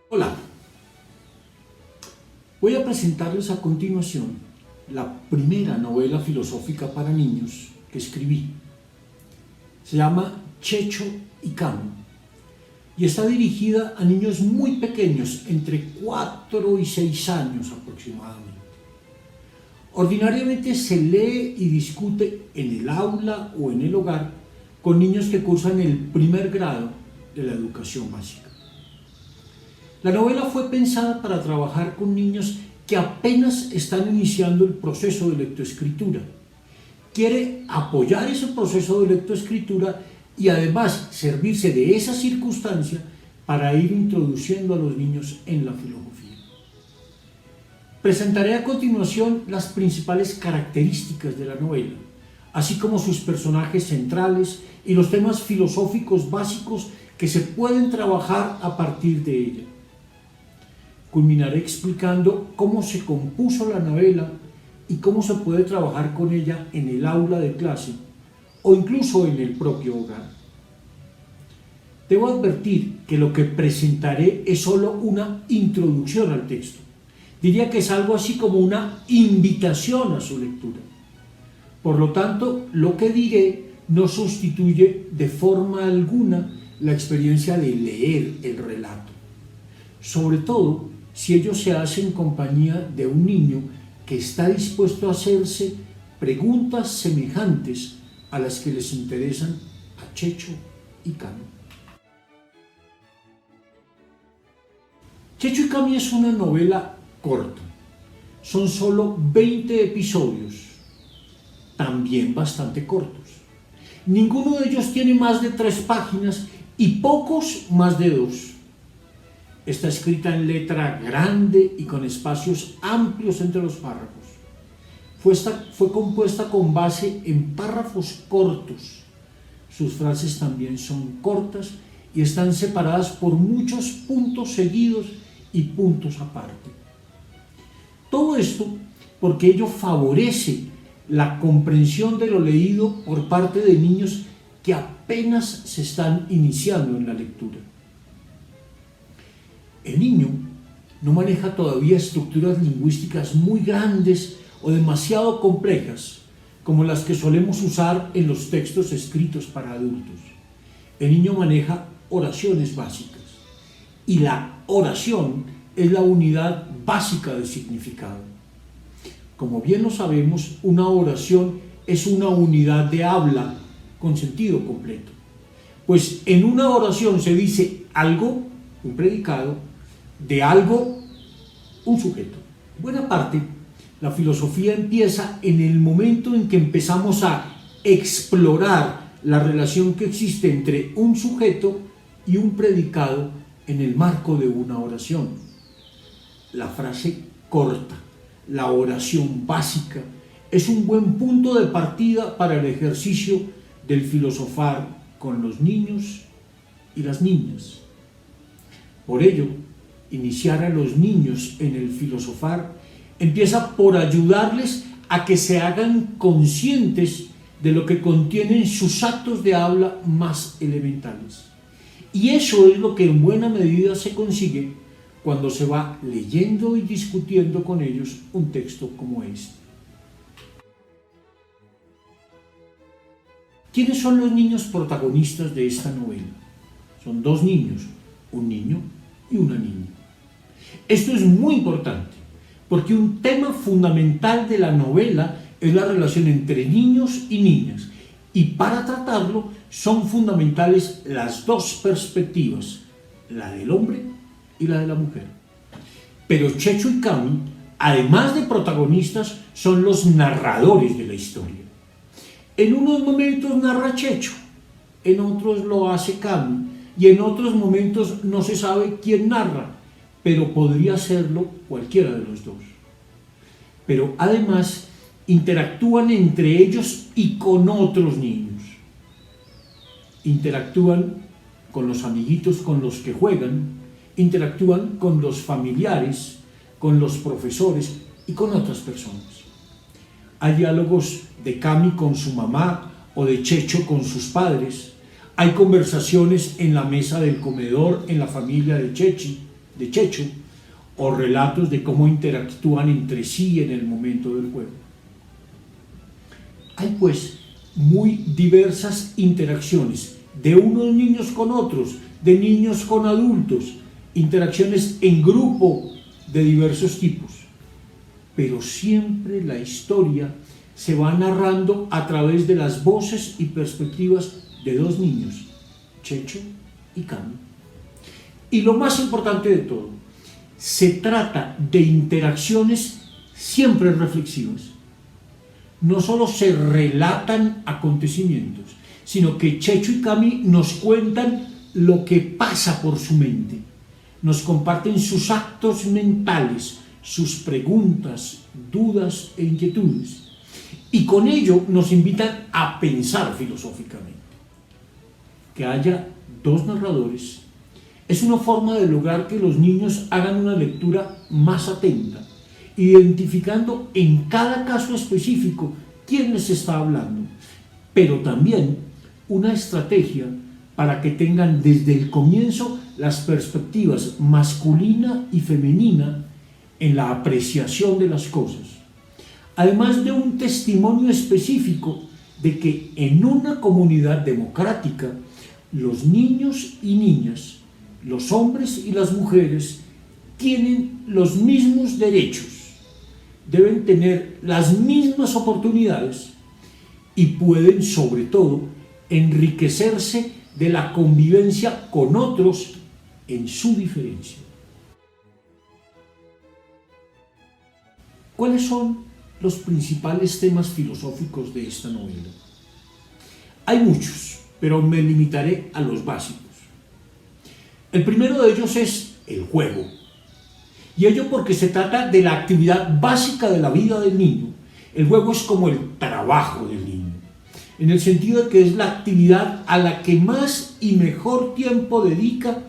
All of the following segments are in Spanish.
Hola, voy a presentarles a continuación la primera novela filosófica para niños que escribí. Se llama Checho y Cami y está dirigida a niños muy pequeños, entre 4 y 6 años aproximadamente. Ordinariamente se lee y discute en el aula o en el hogar con niños que cursan el primer grado de la educación básica. La novela fue pensada para trabajar con niños que apenas están iniciando el proceso de lectoescritura. Quiere apoyar ese proceso de lectoescritura y además servirse de esa circunstancia para ir introduciendo a los niños en la filosofía. Presentaré a continuación las principales características de la novela, así como sus personajes centrales y los temas filosóficos básicos que se pueden trabajar a partir de ella. Culminaré explicando cómo se compuso la novela y cómo se puede trabajar con ella en el aula de clase o incluso en el propio hogar. Debo advertir que lo que presentaré es solo una introducción al texto. Diría que es algo así como una invitación a su lectura. Por lo tanto, lo que diré no sustituye de forma alguna la experiencia de leer el relato. Sobre todo, si ello se hace en compañía de un niño que está dispuesto a hacerse preguntas semejantes a las que les interesan a Checho y Cami. Checho y Cami es una novela corta. Son solo 20 episodios, también bastante cortos. Ninguno de ellos tiene más de 3 páginas y pocos más de 2. Está escrita en letra grande y con espacios amplios entre los párrafos. Fue compuesta con base en párrafos cortos. Sus frases también son cortas y están separadas por muchos puntos seguidos y puntos aparte. Todo esto porque ello favorece la comprensión de lo leído por parte de niños que apenas se están iniciando en la lectura. El niño no maneja todavía estructuras lingüísticas muy grandes o demasiado complejas, como las que solemos usar en los textos escritos para adultos. El niño maneja oraciones básicas, y la oración es la unidad básica de significado. Como bien lo sabemos, una oración es una unidad de habla con sentido completo. Pues en una oración se dice algo, un predicado, de algo, un sujeto. En buena parte, la filosofía empieza en el momento en que empezamos a explorar la relación que existe entre un sujeto y un predicado en el marco de una oración. La frase corta, la oración básica, es un buen punto de partida para el ejercicio del filosofar con los niños y las niñas. Por ello, iniciar a los niños en el filosofar empieza por ayudarles a que se hagan conscientes de lo que contienen sus actos de habla más elementales. Y eso es lo que en buena medida se consigue cuando se va leyendo y discutiendo con ellos un texto como este. ¿Quiénes son los niños protagonistas de esta novela? Son 2 niños, un niño y una niña. Esto es muy importante, porque un tema fundamental de la novela es la relación entre niños y niñas, y para tratarlo son fundamentales las 2 perspectivas, la del hombre y la de la mujer. Pero Checho y Cami, además de protagonistas, son los narradores de la historia. En unos momentos narra Checho, en otros lo hace Cami, y en otros momentos no se sabe quién narra, pero podría serlo cualquiera de los 2. Pero además interactúan entre ellos y con otros niños. Interactúan con los amiguitos con los que juegan, interactúan con los familiares, con los profesores y con otras personas. Hay diálogos de Cami con su mamá o de Checho con sus padres. Hay conversaciones en la mesa del comedor en la familia de Chechi. de Checho, o relatos de cómo interactúan entre sí en el momento del juego. Hay pues muy diversas interacciones de unos niños con otros, de niños con adultos, interacciones en grupo de diversos tipos, pero siempre la historia se va narrando a través de las voces y perspectivas de dos niños, Checho y Cami. Y lo más importante de todo, se trata de interacciones siempre reflexivas. No solo se relatan acontecimientos, sino que Checho y Cami nos cuentan lo que pasa por su mente, nos comparten sus actos mentales, sus preguntas, dudas e inquietudes, y con ello nos invitan a pensar filosóficamente. Que haya dos narradores es una forma de lograr que los niños hagan una lectura más atenta, identificando en cada caso específico quién les está hablando, pero también una estrategia para que tengan desde el comienzo las perspectivas masculina y femenina en la apreciación de las cosas, además de un testimonio específico de que en una comunidad democrática los niños y niñas, los hombres y las mujeres tienen los mismos derechos, deben tener las mismas oportunidades y pueden sobre todo enriquecerse de la convivencia con otros en su diferencia. ¿Cuáles son los principales temas filosóficos de esta novela? Hay muchos, pero me limitaré a los básicos. El primero de ellos es el juego, y ello porque se trata de la actividad básica de la vida del niño. El juego es como el trabajo del niño, en el sentido de que es la actividad a la que más y mejor tiempo dedica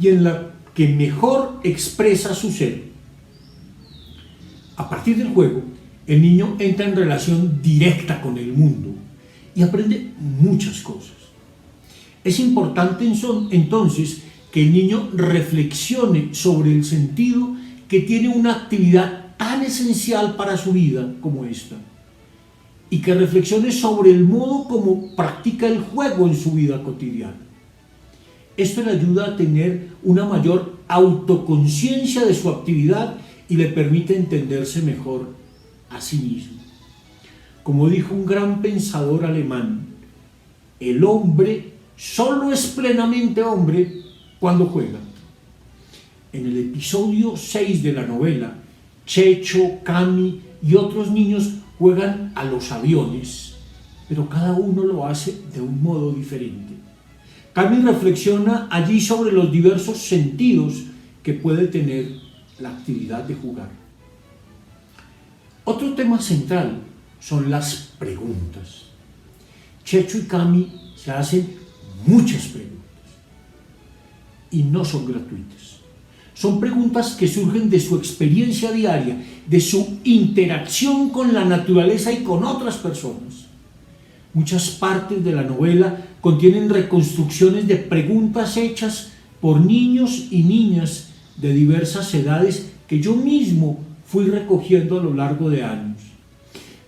y en la que mejor expresa su ser. A partir del juego, el niño entra en relación directa con el mundo y aprende muchas cosas. Es importante entonces que el niño reflexione sobre el sentido que tiene una actividad tan esencial para su vida como esta, y que reflexione sobre el modo como practica el juego en su vida cotidiana. Esto le ayuda a tener una mayor autoconciencia de su actividad y le permite entenderse mejor a sí mismo. Como dijo un gran pensador alemán, el hombre solo es plenamente hombre cuando juega. En el episodio 6 de la novela, Checho, Cami y otros niños juegan a los aviones, pero cada uno lo hace de un modo diferente. Cami reflexiona allí sobre los diversos sentidos que puede tener la actividad de jugar. Otro tema central son las preguntas. Checho y Cami se hacen muchas preguntas y no son gratuitas. Son preguntas que surgen de su experiencia diaria, de su interacción con la naturaleza y con otras personas. Muchas partes de la novela contienen reconstrucciones de preguntas hechas por niños y niñas de diversas edades que yo mismo fui recogiendo a lo largo de años.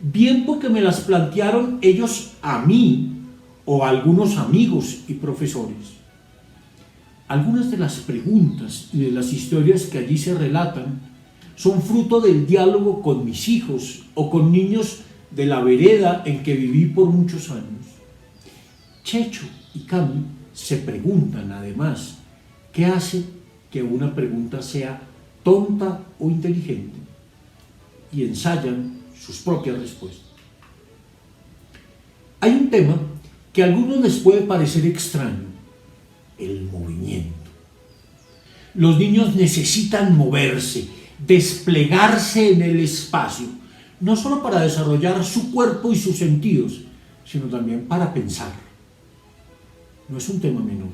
Bien porque me las plantearon ellos a mí o a algunos amigos y profesores. Algunas de las preguntas y de las historias que allí se relatan son fruto del diálogo con mis hijos o con niños de la vereda en que viví por muchos años. Checho y Cami se preguntan además qué hace que una pregunta sea tonta o inteligente y ensayan sus propias respuestas. Hay un tema que a algunos les puede parecer extraño: el movimiento. Los niños necesitan moverse, desplegarse en el espacio, no solo para desarrollar su cuerpo y sus sentidos, sino también para pensar. No es un tema menor.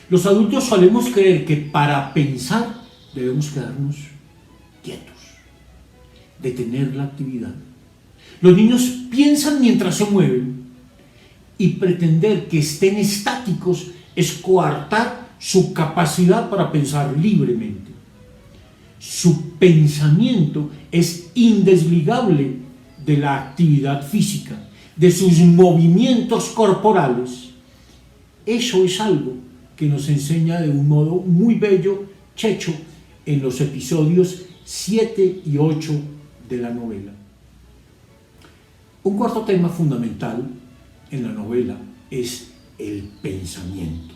Los adultos solemos creer que para pensar debemos quedarnos quietos, detener la actividad. Los niños piensan mientras se mueven, y pretender que estén estáticos es coartar su capacidad para pensar libremente. Su pensamiento es indesligable de la actividad física, de sus movimientos corporales. Eso es algo que nos enseña de un modo muy bello Checho en los episodios 7 y 8 de la novela. Un cuarto tema fundamental en la novela es el pensamiento.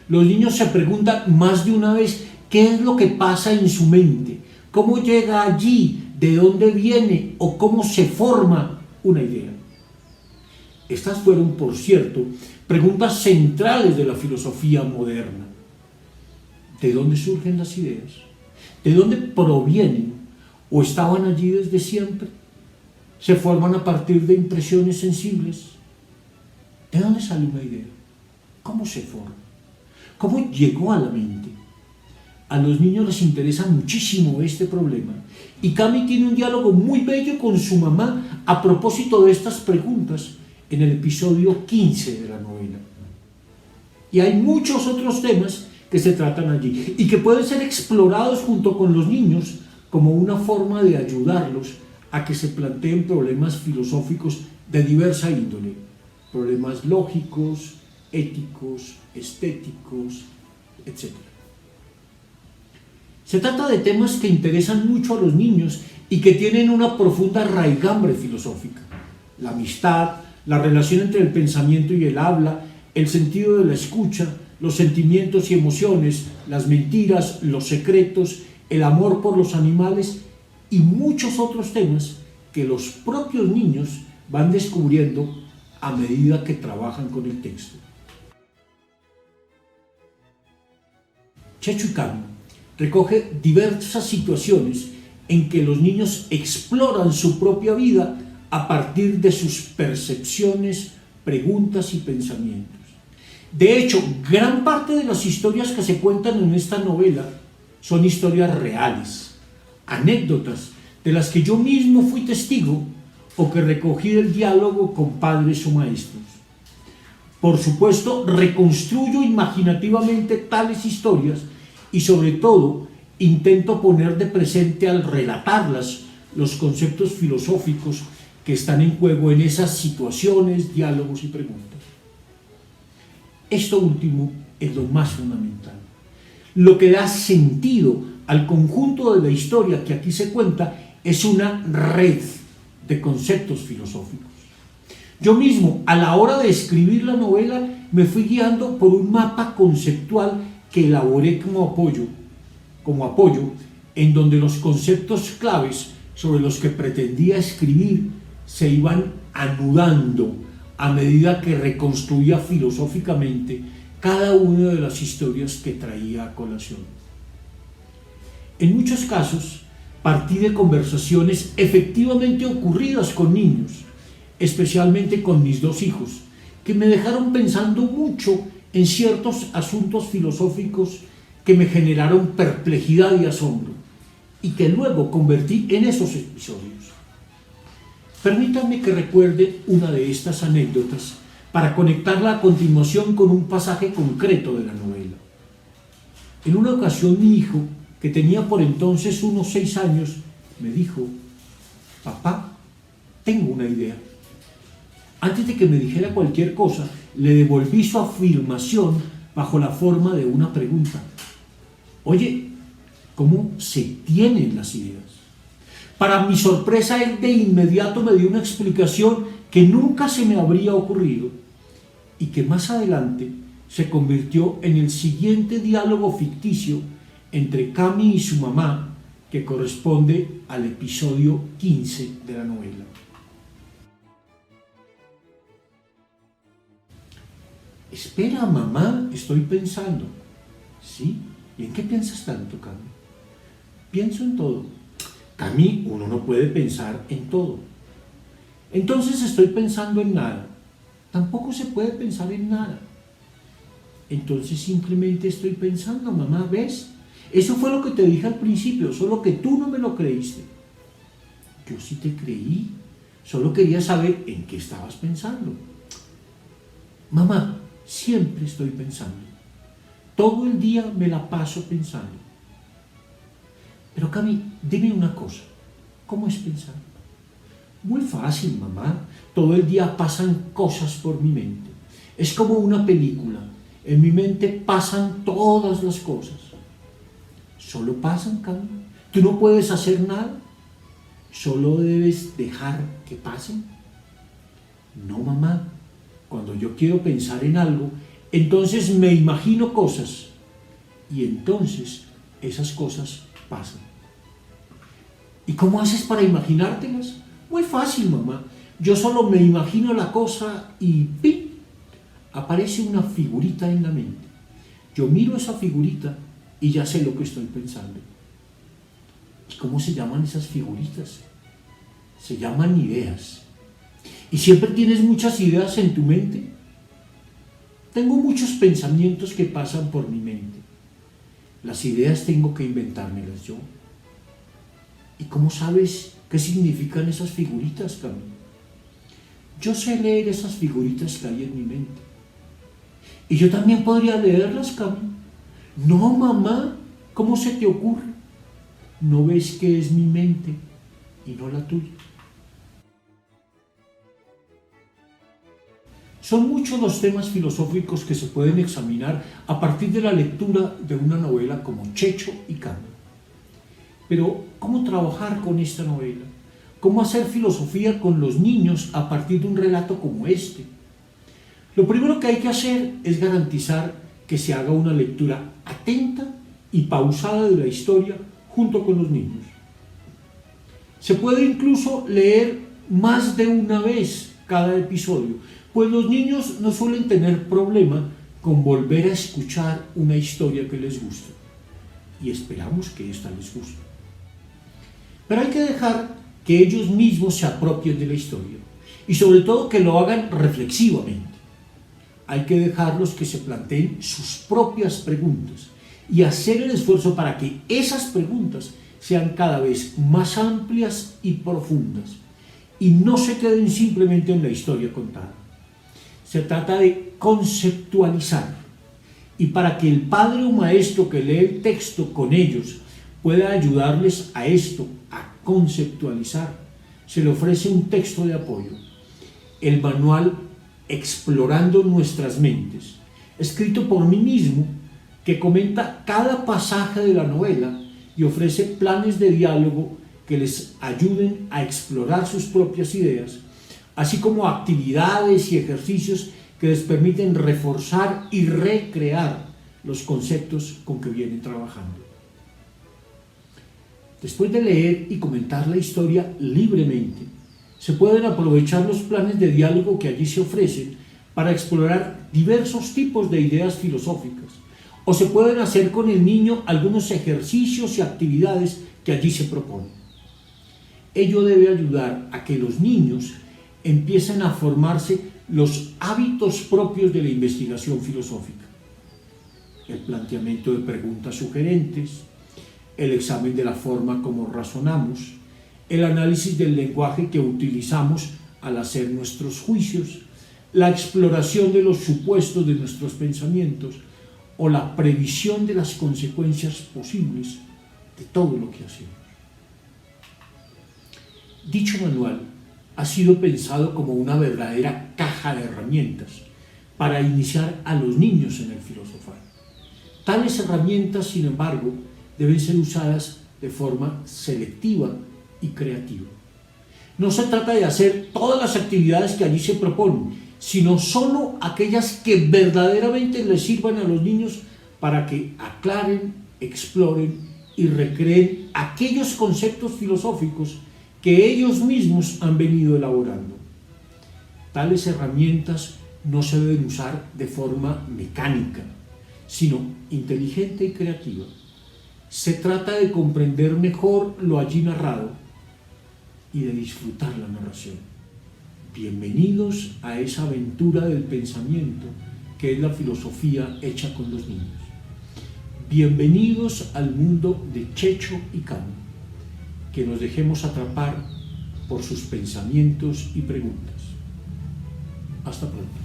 Los niños se preguntan más de una vez qué es lo que pasa en su mente, cómo llega allí, de dónde viene o cómo se forma una idea. Estas fueron, por cierto, preguntas centrales de la filosofía moderna. ¿De dónde surgen las ideas? ¿De dónde provienen? ¿O estaban allí desde siempre? ¿Se forman a partir de impresiones sensibles? ¿De dónde sale una idea? ¿Cómo se forma? ¿Cómo llegó a la mente? A los niños les interesa muchísimo este problema y Cami tiene un diálogo muy bello con su mamá a propósito de estas preguntas en el episodio 15 de la novela. Y hay muchos otros temas que se tratan allí y que pueden ser explorados junto con los niños como una forma de ayudarlos a que se planteen problemas filosóficos de diversa índole, problemas lógicos, éticos, estéticos, etc. Se trata de temas que interesan mucho a los niños y que tienen una profunda raigambre filosófica. La amistad, la relación entre el pensamiento y el habla, el sentido de la escucha, los sentimientos y emociones, las mentiras, los secretos, el amor por los animales y muchos otros temas que los propios niños van descubriendo a medida que trabajan con el texto. Checho y Cami recoge diversas situaciones en que los niños exploran su propia vida a partir de sus percepciones, preguntas y pensamientos. De hecho, gran parte de las historias que se cuentan en esta novela son historias reales, anécdotas de las que yo mismo fui testigo o que recogí del diálogo con padres o maestros. Por supuesto, reconstruyo imaginativamente tales historias y sobre todo intento poner de presente al relatarlas los conceptos filosóficos que están en juego en esas situaciones, diálogos y preguntas. Esto último es lo más fundamental. Lo que da sentido al conjunto de la historia que aquí se cuenta es una red de conceptos filosóficos. Yo mismo, a la hora de escribir la novela, me fui guiando por un mapa conceptual que elaboré como apoyo, en donde los conceptos claves sobre los que pretendía escribir se iban anudando a medida que reconstruía filosóficamente cada una de las historias que traía a colación. En muchos casos, partí de conversaciones efectivamente ocurridas con niños, especialmente con mis dos hijos, que me dejaron pensando mucho en ciertos asuntos filosóficos que me generaron perplejidad y asombro, y que luego convertí en esos episodios. Permítanme que recuerde una de estas anécdotas para conectarla a continuación con un pasaje concreto de la novela. En una ocasión mi hijo, que tenía por entonces unos 6 años, me dijo: «Papá, tengo una idea». Antes de que me dijera cualquier cosa, le devolví su afirmación bajo la forma de una pregunta. «Oye, ¿cómo se tienen las ideas?». Para mi sorpresa, él de inmediato me dio una explicación que nunca se me habría ocurrido y que más adelante se convirtió en el siguiente diálogo ficticio entre Cami y su mamá, que corresponde al episodio 15 de la novela. «Espera, mamá, estoy pensando». «¿Sí? ¿Y en qué piensas tanto, Cami?». «Pienso en todo». «Cami, uno no puede pensar en todo». «Entonces estoy pensando en nada». «Tampoco se puede pensar en nada». «Entonces simplemente estoy pensando, mamá, ¿ves? Eso fue lo que te dije al principio, solo que tú no me lo creíste». «Yo sí te creí, solo quería saber en qué estabas pensando». «Mamá, siempre estoy pensando». Todo el día me la paso pensando. Pero Cami, dime una cosa, ¿cómo es pensar? Muy fácil, mamá. Todo el día pasan cosas por mi mente. Es como una película. En mi mente pasan todas las cosas. Solo pasan, Cami. Tú no puedes hacer nada. Solo debes dejar que pasen. No, mamá. Cuando yo quiero pensar en algo, entonces me imagino cosas. Y entonces esas cosas pasan. ¿Y cómo haces para imaginártelas? Muy fácil, mamá. Yo solo me imagino la cosa y ¡pim! Aparece una figurita en la mente. Yo miro esa figurita y ya sé lo que estoy pensando. ¿Y cómo se llaman esas figuritas? Se llaman ideas. ¿Y siempre tienes muchas ideas en tu mente? Tengo muchos pensamientos que pasan por mi mente. Las ideas tengo que inventármelas yo. ¿Y cómo sabes qué significan esas figuritas, Cami? Yo sé leer esas figuritas que hay en mi mente. ¿Y yo también podría leerlas, Cami? No, mamá, ¿cómo se te ocurre? ¿No ves que es mi mente y no la tuya? Son muchos los temas filosóficos que se pueden examinar a partir de la lectura de una novela como Checho y Cami. Pero, ¿cómo trabajar con esta novela? ¿Cómo hacer filosofía con los niños a partir de un relato como este? Lo primero que hay que hacer es garantizar que se haga una lectura atenta y pausada de la historia junto con los niños. Se puede incluso leer más de una vez cada episodio, pues los niños no suelen tener problema con volver a escuchar una historia que les guste. Y esperamos que esta les guste. Pero hay que dejar que ellos mismos se apropien de la historia y sobre todo que lo hagan reflexivamente. Hay que dejarlos que se planteen sus propias preguntas y hacer el esfuerzo para que esas preguntas sean cada vez más amplias y profundas y no se queden simplemente en la historia contada. Se trata de conceptualizar, y para que el padre o maestro que lee el texto con ellos pueda ayudarles a esto, a conceptualizar, se le ofrece un texto de apoyo, el manual Explorando nuestras mentes, escrito por mí mismo, que comenta cada pasaje de la novela y ofrece planes de diálogo que les ayuden a explorar sus propias ideas, así como actividades y ejercicios que les permiten reforzar y recrear los conceptos con que vienen trabajando. Después de leer y comentar la historia libremente, se pueden aprovechar los planes de diálogo que allí se ofrecen para explorar diversos tipos de ideas filosóficas, o se pueden hacer con el niño algunos ejercicios y actividades que allí se proponen. Ello debe ayudar a que los niños empiecen a formarse los hábitos propios de la investigación filosófica: el planteamiento de preguntas sugerentes, el examen de la forma como razonamos, el análisis del lenguaje que utilizamos al hacer nuestros juicios, la exploración de los supuestos de nuestros pensamientos o la previsión de las consecuencias posibles de todo lo que hacemos. Dicho manual ha sido pensado como una verdadera caja de herramientas para iniciar a los niños en el filosofar. Tales herramientas, sin embargo, deben ser usadas de forma selectiva y creativa. No se trata de hacer todas las actividades que allí se proponen, sino solo aquellas que verdaderamente les sirvan a los niños para que aclaren, exploren y recreen aquellos conceptos filosóficos que ellos mismos han venido elaborando. Tales herramientas no se deben usar de forma mecánica, sino inteligente y creativa. Se trata de comprender mejor lo allí narrado y de disfrutar la narración. Bienvenidos a esa aventura del pensamiento que es la filosofía hecha con los niños. Bienvenidos al mundo de Checho y Cami. Que nos dejemos atrapar por sus pensamientos y preguntas. Hasta pronto.